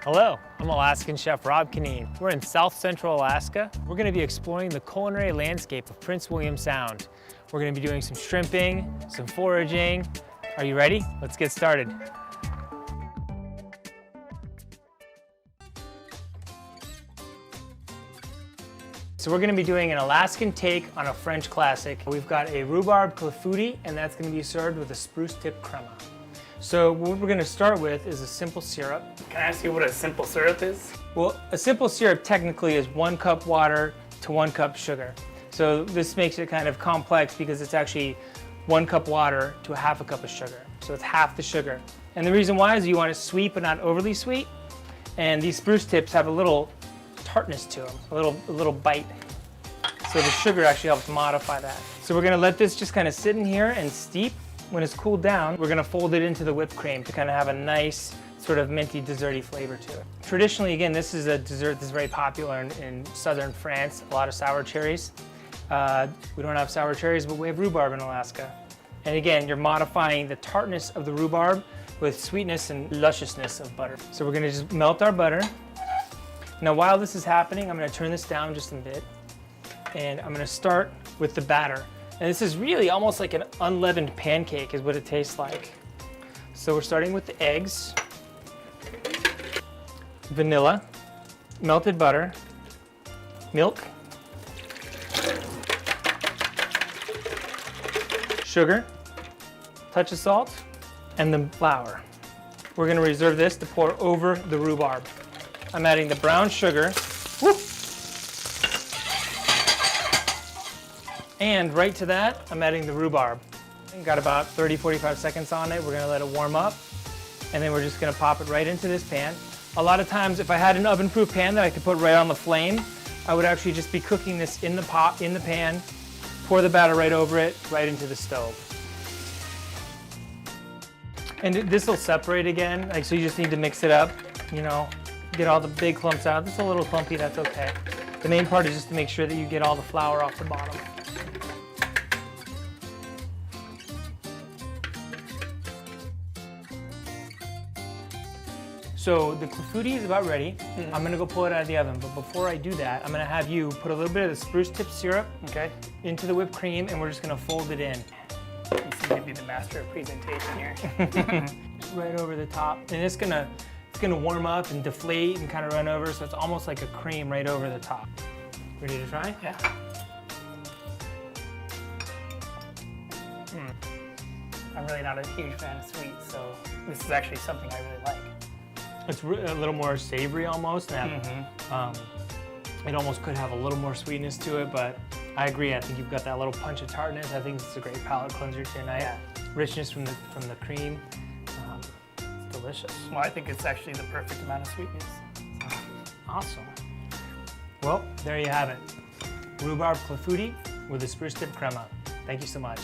Hello, I'm Alaskan Chef Rob Kinneen. We're in South Central Alaska. We're going to be exploring the culinary landscape of Prince William Sound. We're going to be doing some shrimping, some foraging. Are you ready? Let's get started. So we're going to be doing an Alaskan take on a French classic. We've got a Rhubarb Clafouti, and that's going to be served with a spruce tip crema. So what we're going to start with is a simple syrup. Can I ask you what a simple syrup is? Well, a simple syrup technically is 1 cup water to 1 cup sugar. So this makes it kind of complex because it's actually 1 cup water to a half a cup of sugar. So it's half the sugar. And the reason why is you want it sweet but not overly sweet. And these spruce tips have a little tartness to them, a little bite. So the sugar actually helps modify that. So we're going to let this just kind of sit in here and steep. When it's cooled down, we're going to fold it into the whipped cream to kind of have a nice sort of minty, desserty flavor to it. Traditionally, again, this is a dessert that's very popular in southern France, a lot of sour cherries. We don't have sour cherries, but we have rhubarb in Alaska. And again, you're modifying the tartness of the rhubarb with sweetness and lusciousness of butter. So we're going to just melt our butter. Now, while this is happening, I'm going to turn this down just a bit. And I'm going to start with the batter. And this is really almost like an unleavened pancake is what it tastes like. So we're starting with the eggs, vanilla, melted butter, milk, sugar, touch of salt, and the flour. We're going to reserve this to pour over the rhubarb. I'm adding the brown sugar. Whoop. And right to that, I'm adding the rhubarb. Got about 30-45 seconds on it. We're gonna let it warm up, and then we're just gonna pop it right into this pan. A lot of times, if I had an oven-proof pan that I could put right on the flame, I would actually just be cooking this in the pan, pour the batter right over it, right into the stove. And this will separate again, so you just need to mix it up, get all the big clumps out. If it's a little clumpy, that's okay. The main part is just to make sure that you get all the flour off the bottom. So the clafouti is about ready. I'm gonna go pull it out of the oven, but before I do that, I'm gonna have you put a little bit of the spruce tip syrup into the whipped cream, and we're just gonna fold it in. You seem to be the master of presentation here. Right over the top. And it's gonna warm up and deflate and kind of run over, so it's almost like a cream right over the top. Ready to try? Yeah. I'm really not a huge fan of sweets, so this is actually something I really like. It's a little more savory almost. And it almost could have a little more sweetness to it, but I agree. I think you've got that little punch of tartness. I think it's a great palate cleanser tonight. Yeah. Richness from the cream. It's delicious. Well, I think it's actually the perfect amount of sweetness. Awesome. Well, there you have it. Rhubarb Clafouti with a spruce tip crema. Thank you so much.